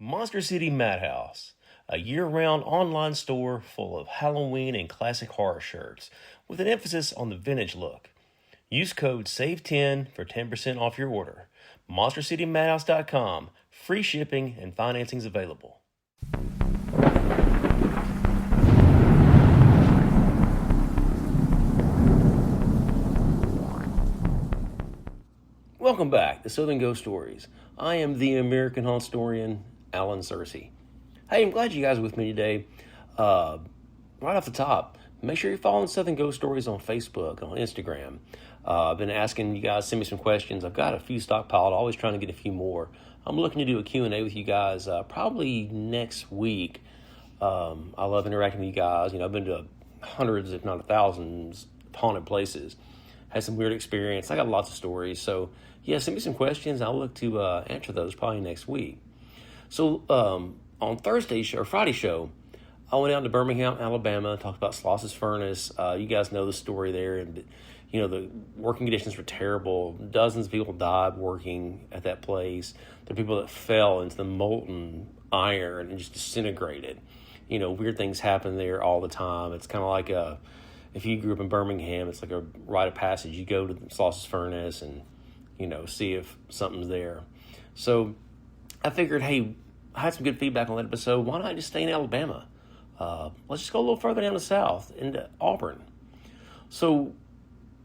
Monster City Madhouse, a year-round online store full of Halloween and classic horror shirts, with an emphasis on the vintage look. Use code SAVE10 for 10% off your order. MonsterCityMadhouse.com. Free shipping and financing's available. Welcome back to Southern Ghost Stories. I am the American Haunted Historian, Alan Searcy. Hey, I'm glad you guys are with me today. Right off the top, make sure you're following Southern Ghost Stories on Facebook, on Instagram. I've been asking you guys to send me some questions. I've got a few stockpiled, always trying to get a few more. I'm looking to do a Q&A with you guys probably next week. I love interacting with you guys. I've been to hundreds, if not thousands, of haunted places. Had some weird experience. I got lots of stories. So, yeah, send me some questions. I'll look to answer those probably next week. So, on Friday show, I went out to Birmingham, Alabama, talked about Sloss's Furnace. You guys know the story there. And, the working conditions were terrible. Dozens of people died working at that place. There are people that fell into the molten iron and just disintegrated. Weird things happen there all the time. It's kind of like if you grew up in Birmingham, it's like a rite of passage. You go to Sloss's Furnace and, see if something's there. So I figured, hey, I had some good feedback on that episode. Why not just stay in Alabama? Let's just go a little further down the south into Auburn. So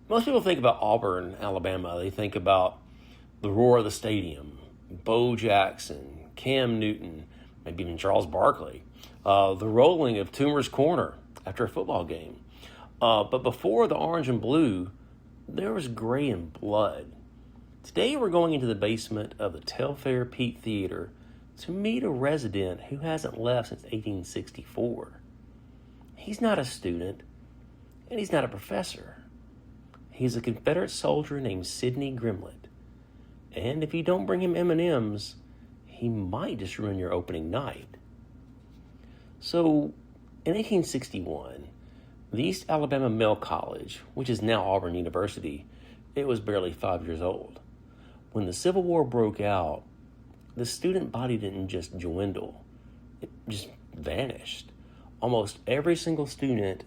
most people think about Auburn, Alabama. They think about the roar of the stadium, Bo Jackson, Cam Newton, maybe even Charles Barkley, the rolling of Toomer's Corner after a football game. But before the orange and blue, there was gray and blood. Today we're going into the basement of the Telfair Pete Theater to meet a resident who hasn't left since 1864. He's not a student, and he's not a professor. He's a Confederate soldier named Sidney Grimlett. And if you don't bring him M&Ms, he might just ruin your opening night. So, in 1861, the East Alabama Male College, which is now Auburn University, it was barely 5 years old. When the Civil War broke out, the student body didn't just dwindle, it just vanished. Almost every single student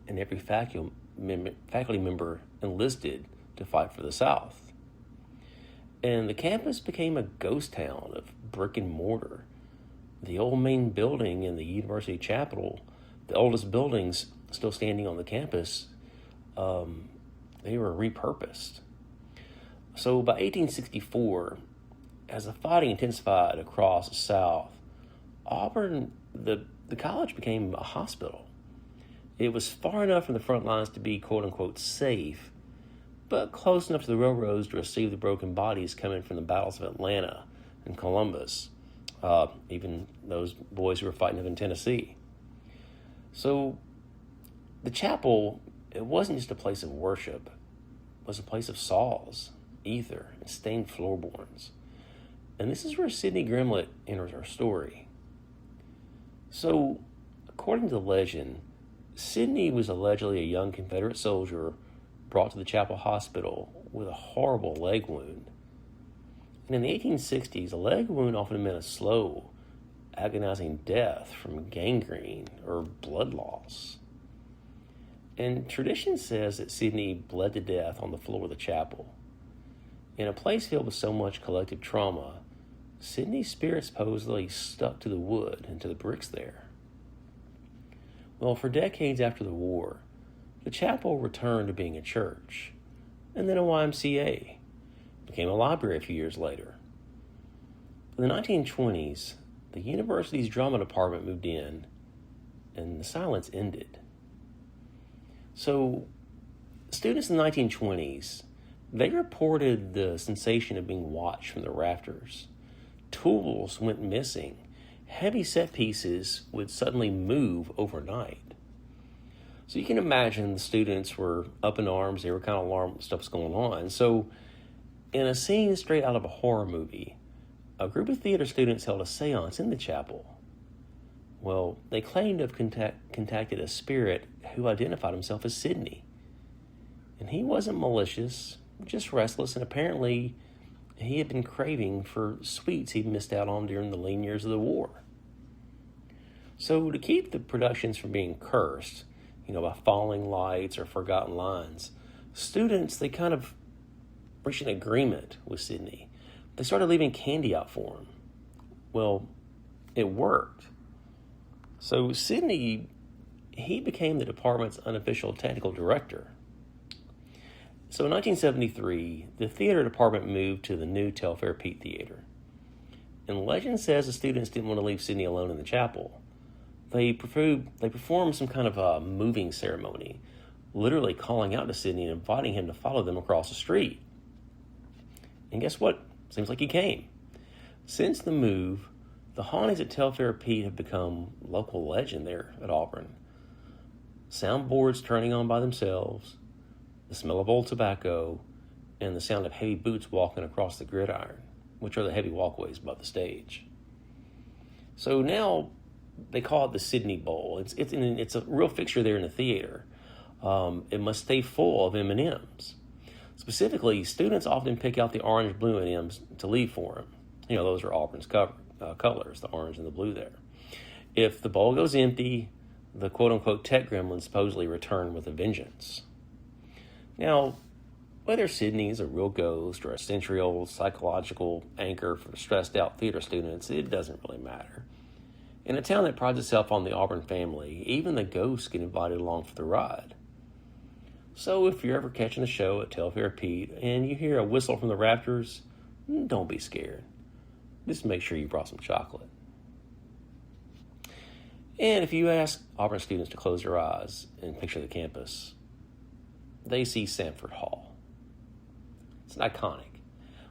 and every faculty member enlisted to fight for the South. And the campus became a ghost town of brick and mortar. The old main building in the University Chapel, the oldest buildings still standing on the campus, they were repurposed. So by 1864, as the fighting intensified across the South, Auburn, the college became a hospital. It was far enough from the front lines to be quote-unquote safe, but close enough to the railroads to receive the broken bodies coming from the battles of Atlanta and Columbus, even those boys who were fighting up in Tennessee. So the chapel, it wasn't just a place of worship. It was a place of saws, ether, and stained floorboards. And this is where Sidney Grimlett enters our story. So, according to the legend, Sidney was allegedly a young Confederate soldier brought to the chapel hospital with a horrible leg wound. And in the 1860s, a leg wound often meant a slow, agonizing death from gangrene or blood loss. And tradition says that Sidney bled to death on the floor of the chapel. In a place filled with so much collective trauma, Sidney's spirit supposedly stuck to the wood and to the bricks there. Well, for decades after the war, the chapel returned to being a church, and then a YMCA. Became a library a few years later. In the 1920s, the university's drama department moved in, and the silence ended. So, students in the 1920s, they reported the sensation of being watched from the rafters. Tools went missing. Heavy set pieces would suddenly move overnight. So you can imagine the students were up in arms. They were kind of alarmed stuff was going on. So in a scene straight out of a horror movie, a group of theater students held a seance in the chapel. Well, they claimed to have contacted a spirit who identified himself as Sidney. And he wasn't malicious, just restless, and apparently he had been craving for sweets he'd missed out on during the lean years of the war. So to keep the productions from being cursed, by falling lights or forgotten lines, students, they kind of reached an agreement with Sidney. They started leaving candy out for him. Well, it worked. So Sidney, he became the department's unofficial technical director. So in 1973, the theater department moved to the new Telfair Pete Theater. And legend says the students didn't want to leave Sidney alone in the chapel. They performed some kind of a moving ceremony, literally calling out to Sidney and inviting him to follow them across the street. And guess what? Seems like he came. Since the move, the hauntings at Telfair Pete have become local legend there at Auburn. Soundboards turning on by themselves, the smell of old tobacco, and the sound of heavy boots walking across the gridiron, which are the heavy walkways above the stage. So now they call it the Sidney Bowl. It's a real fixture there in the theater. It must stay full of M&Ms. Specifically, students often pick out the orange-blue M&Ms to leave for them. Those are Auburn's colors, the orange and the blue there. If the bowl goes empty, the quote-unquote tech gremlins supposedly return with a vengeance. Now, whether Sidney is a real ghost or a century-old psychological anchor for stressed-out theater students, it doesn't really matter. In a town that prides itself on the Auburn family, even the ghosts get invited along for the ride. So if you're ever catching a show at Telfair Pete and you hear a whistle from the rafters, don't be scared. Just make sure you brought some chocolate. And if you ask Auburn students to close their eyes and picture the campus, they see Samford Hall. It's iconic.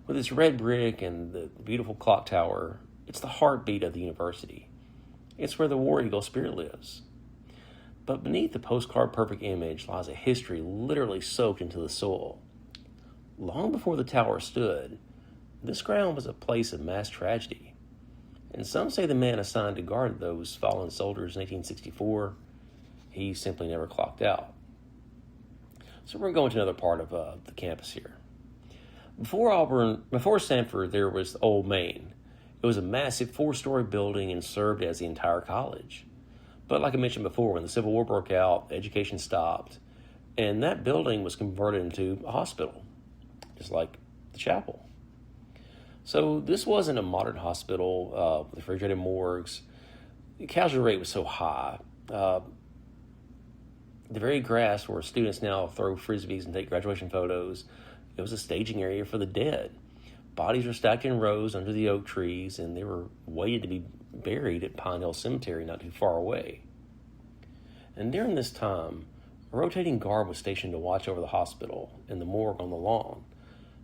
With its red brick and the beautiful clock tower, it's the heartbeat of the university. It's where the War Eagle spirit lives. But beneath the postcard perfect image lies a history literally soaked into the soil. Long before the tower stood, this ground was a place of mass tragedy. And some say the man assigned to guard those fallen soldiers in 1864, he simply never clocked out. So we're going to another part of the campus here. Before Samford, there was Old Main. It was a massive 4-story building and served as the entire college. But like I mentioned before, when the Civil War broke out, education stopped, and that building was converted into a hospital, just like the chapel. So this wasn't a modern hospital with refrigerated morgues. The casualty rate was so high. The very grass where students now throw frisbees and take graduation photos, it was a staging area for the dead. Bodies were stacked in rows under the oak trees, and they were waited to be buried at Pine Hill Cemetery not too far away. And during this time, a rotating guard was stationed to watch over the hospital and the morgue on the lawn.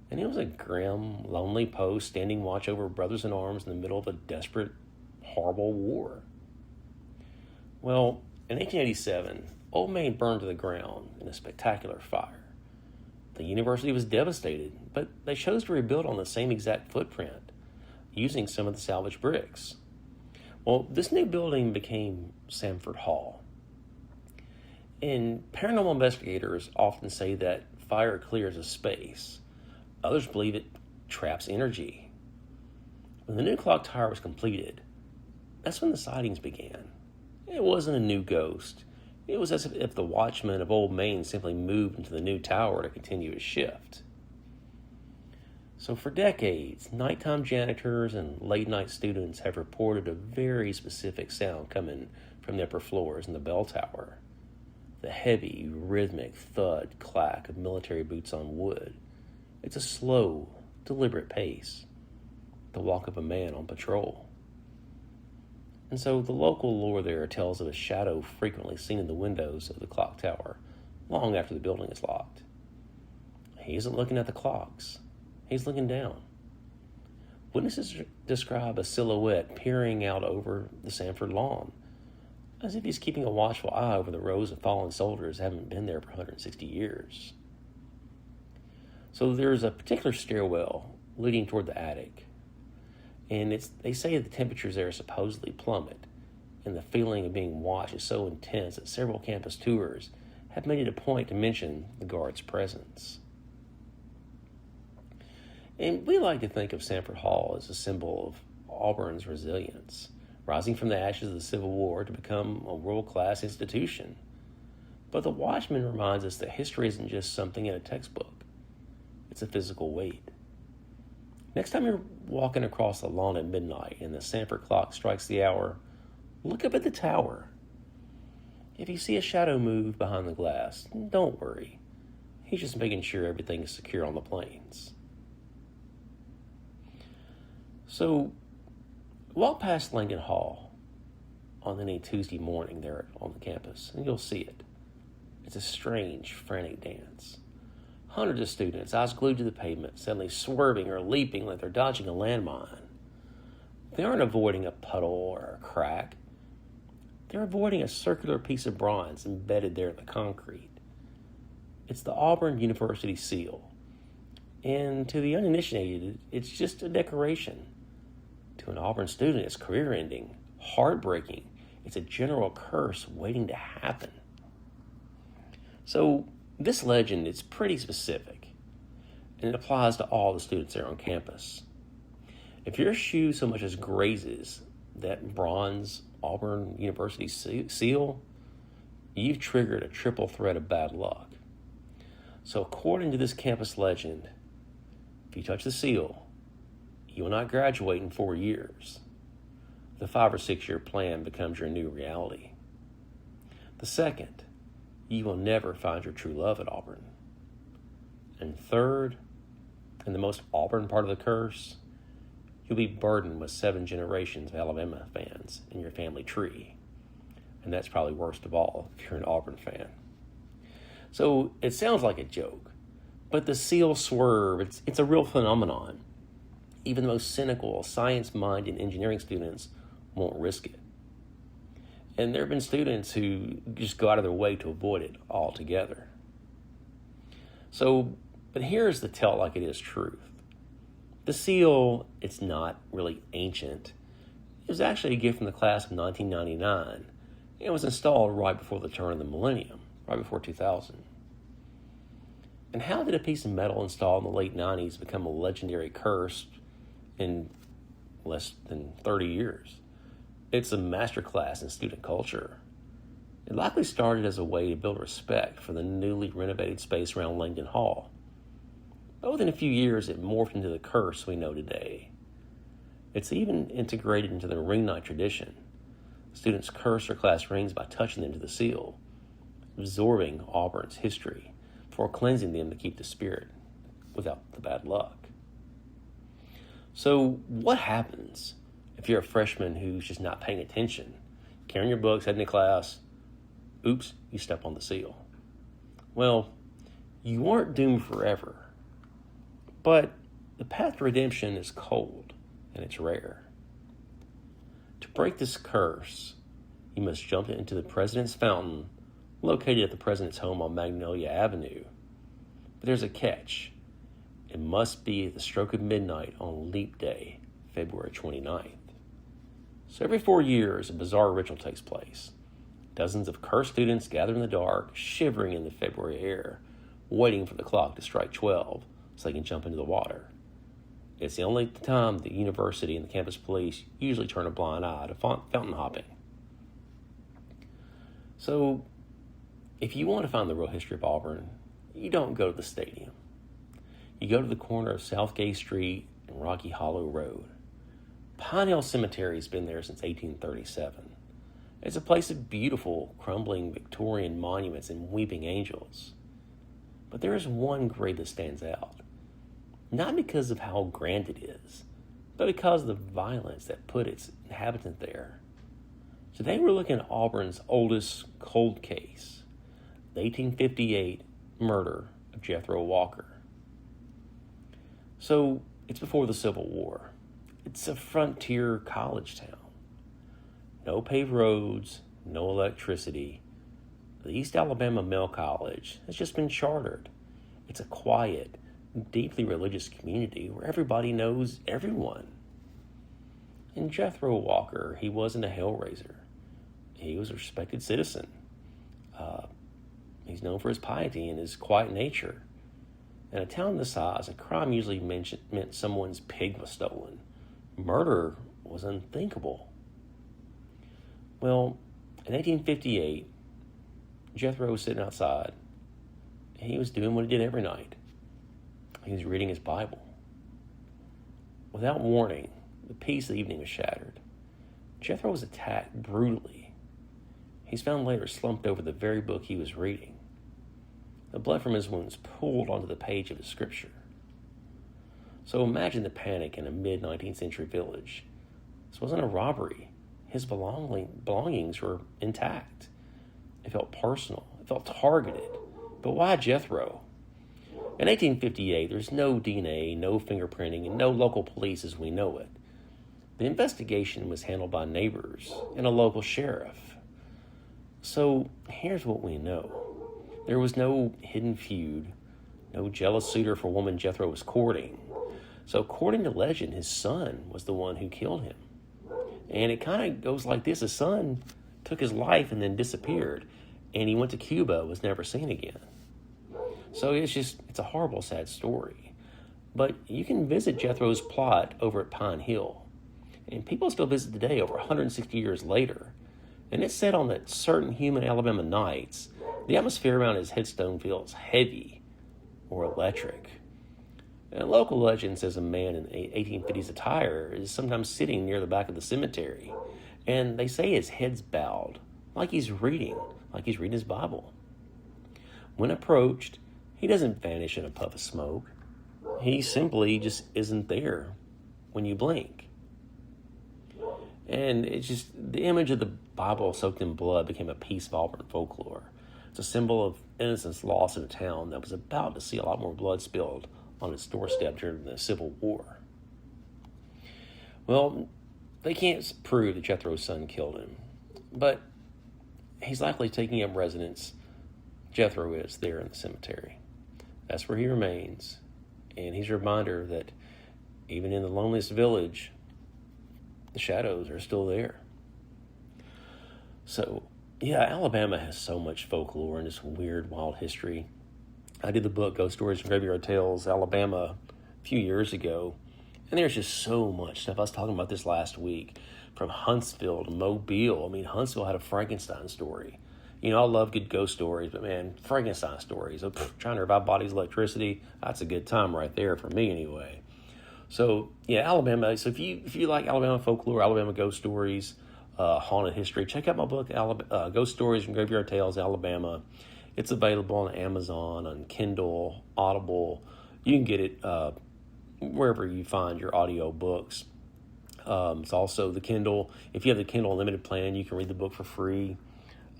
And it was a grim, lonely post standing watch over brothers in arms in the middle of a desperate, horrible war. Well, in 1887, Old Main burned to the ground in a spectacular fire. The university was devastated, but they chose to rebuild on the same exact footprint, using some of the salvaged bricks. Well, this new building became Samford Hall. And paranormal investigators often say that fire clears a space. Others believe it traps energy. When the new clock tower was completed, that's when the sightings began. It wasn't a new ghost. It was as if the watchman of Old Main simply moved into the new tower to continue his shift. So for decades, nighttime janitors and late-night students have reported a very specific sound coming from the upper floors in the bell tower. The heavy, rhythmic thud clack of military boots on wood. It's a slow, deliberate pace. The walk of a man on patrol. And so the local lore there tells of a shadow frequently seen in the windows of the clock tower long after the building is locked. He isn't looking at the clocks. He's looking down. Witnesses describe a silhouette peering out over the Samford lawn, as if he's keeping a watchful eye over the rows of fallen soldiers that haven't been there for 160 years. So there's a particular stairwell leading toward the attic. And they say the temperatures there supposedly plummet, and the feeling of being watched is so intense that several campus tours have made it a point to mention the guard's presence. And we like to think of Samford Hall as a symbol of Auburn's resilience, rising from the ashes of the Civil War to become a world-class institution. But the Watchman reminds us that history isn't just something in a textbook. It's a physical weight. Next time you're walking across the lawn at midnight and the Samford clock strikes the hour, look up at the tower. If you see a shadow move behind the glass, don't worry. He's just making sure everything is secure on the planes. So, walk past Langdon Hall on any Tuesday morning there on the campus, and you'll see it. It's a strange, frantic dance. Hundreds of students, eyes glued to the pavement, suddenly swerving or leaping like they're dodging a landmine. They aren't avoiding a puddle or a crack. They're avoiding a circular piece of bronze embedded there in the concrete. It's the Auburn University seal. And to the uninitiated, it's just a decoration. To an Auburn student, it's career-ending, heartbreaking. It's a general curse waiting to happen. So this legend is pretty specific, and it applies to all the students there on campus. If your shoe so much as grazes that bronze Auburn University seal, you've triggered a triple threat of bad luck. So according to this campus legend, if you touch the seal, you will not graduate in 4 years. The 5 or 6 year plan becomes your new reality. The second, you will never find your true love at Auburn. And third, and the most Auburn part of the curse, you'll be burdened with 7 generations of Alabama fans in your family tree. And that's probably worst of all if you're an Auburn fan. So it sounds like a joke, but the seal swerve, it's a real phenomenon. Even the most cynical, science-minded engineering students won't risk it. And there have been students who just go out of their way to avoid it altogether. So, but here's the tell like it is truth. The seal, it's not really ancient. It was actually a gift from the class of 1999. It was installed right before the turn of the millennium, right before 2000. And how did a piece of metal installed in the late 90s become a legendary curse in less than 30 years? It's a masterclass in student culture. It likely started as a way to build respect for the newly renovated space around Langdon Hall. But within a few years, it morphed into the curse we know today. It's even integrated into the ring night tradition. Students curse their class rings by touching them to the seal, absorbing Auburn's history before cleansing them to keep the spirit without the bad luck. So what happens if you're a freshman who's just not paying attention, carrying your books, heading to class? Oops, you step on the seal. Well, you aren't doomed forever, but the path to redemption is cold and it's rare. To break this curse, you must jump into the President's Fountain, located at the President's home on Magnolia Avenue. But there's a catch. It must be at the stroke of midnight on Leap Day, February 29th. So every 4 years, a bizarre ritual takes place. Dozens of cursed students gather in the dark, shivering in the February air, waiting for the clock to strike 12 so they can jump into the water. It's the only time the university and the campus police usually turn a blind eye to fountain hopping. So, if you want to find the real history of Auburn, you don't go to the stadium. You go to the corner of South Gay Street and Rocky Hollow Road. Pine Hill Cemetery has been there since 1837. It's a place of beautiful, crumbling Victorian monuments and weeping angels. But there is one grave that stands out. Not because of how grand it is, but because of the violence that put its inhabitant there. Today we're looking at Auburn's oldest cold case, the 1858 murder of Jethro Walker. So it's before the Civil War. It's a frontier college town. No paved roads, no electricity. The East Alabama Male College has just been chartered. It's a quiet, deeply religious community where everybody knows everyone. And Jethro Walker, he wasn't a hellraiser. He was a respected citizen. He's known for his piety and his quiet nature. In a town this size, a crime usually meant someone's pig was stolen. Murder was unthinkable. Well, in 1858, Jethro was sitting outside, and he was doing what he did every night. He was reading his Bible. Without warning, the peace of the evening was shattered. Jethro was attacked brutally. He's found later slumped over the very book he was reading. The blood from his wounds pooled onto the page of his scripture. So imagine the panic in a mid-19th century village. This wasn't a robbery. His belongings were intact. It felt personal. It felt targeted. But why Jethro? In 1858, there's no DNA, no fingerprinting, and no local police as we know it. The investigation was handled by neighbors and a local sheriff. So here's what we know. There was no hidden feud, no jealous suitor for a woman Jethro was courting. So according to legend, his son was the one who killed him. And it kind of goes like this. His son took his life and then disappeared. And he went to Cuba, was never seen again. So it's a horrible, sad story. But you can visit Jethro's plot over at Pine Hill. And people still visit today over 160 years later. And it's said on that certain humid Alabama nights, the atmosphere around his headstone feels heavy or electric. And local legend says a man in 1850s attire is sometimes sitting near the back of the cemetery. And they say his head's bowed, like he's reading his Bible. When approached, he doesn't vanish in a puff of smoke. He simply just isn't there when you blink. And it's just the image of the Bible soaked in blood became a piece of Auburn folklore. It's a symbol of innocence lost in a town that was about to see a lot more blood spilled on its doorstep during the Civil War. Well, they can't prove that Jethro's son killed him, but he's likely taking up residence. Jethro is there in the cemetery. That's where he remains, and he's a reminder that even in the loneliest village, the shadows are still there. So, yeah, Alabama has so much folklore and this weird, wild history. I did the book Ghost Stories and Graveyard Tales, Alabama, a few years ago, and there's just so much stuff. I was talking about this last week, from Huntsville to Mobile. I mean, Huntsville had a Frankenstein story. You know, I love good ghost stories, but man, Frankenstein stories, trying to revive bodies, electricity, that's a good time right there for me anyway. So, yeah, Alabama. So if you like Alabama folklore, Alabama ghost stories, haunted history, check out my book, Ghost Stories and Graveyard Tales, Alabama. It's available on Amazon, on Kindle, Audible. You can get it wherever you find your audio books. It's also the Kindle. If you have the Kindle Unlimited plan, you can read the book for free.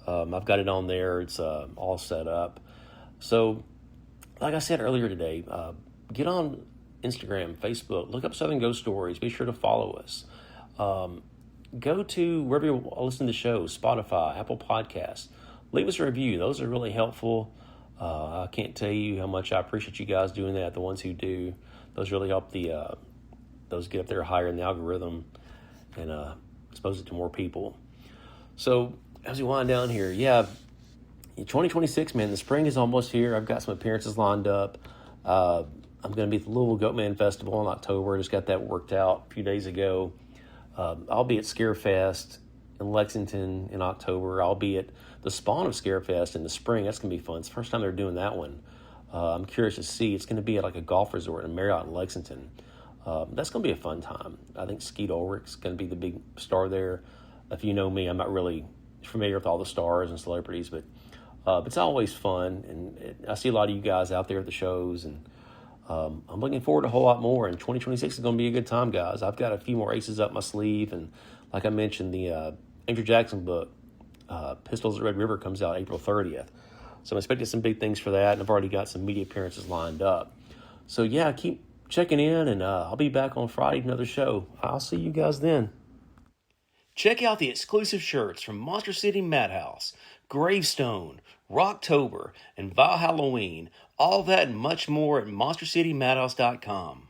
I've got it on there. It's all set up. So, like I said earlier today, get on Instagram, Facebook, look up Southern Ghost Stories. Be sure to follow us. Go to wherever you listen to shows, Spotify, Apple Podcasts. Leave us a review. Those are really helpful. I can't tell you how much I appreciate you guys doing that, the ones who do. Those really help those get up there higher in the algorithm and expose it to more people. So as we wind down here, 2026, man, the spring is almost here. I've got some appearances lined up. I'm going to be at the Louisville Goatman Festival in October. I just got that worked out a few days ago. I'll be at Scarefest in Lexington in October. I'll be at the Spawn of Scarefest in the spring. That's going to be fun. It's the first time they're doing that one. I'm curious to see. It's going to be at like a golf resort in Marriott in Lexington. That's going to be a fun time. I think Skeet Ulrich's going to be the big star there. If you know me, I'm not really familiar with all the stars and celebrities, but it's always fun. And I see a lot of you guys out there at the shows, and I'm looking forward to a whole lot more. And 2026 is going to be a good time, guys. I've got a few more aces up my sleeve. And like I mentioned, the Andrew Jackson book, Pistols at Red River, comes out April 30th. So I'm expecting some big things for that. And I've already got some media appearances lined up. So yeah, keep checking in, and I'll be back on Friday with another show. I'll see you guys then. Check out the exclusive shirts from Monster City Madhouse, Gravestone, Rocktober, and Val Halloween. All that and much more at MonsterCityMadhouse.com.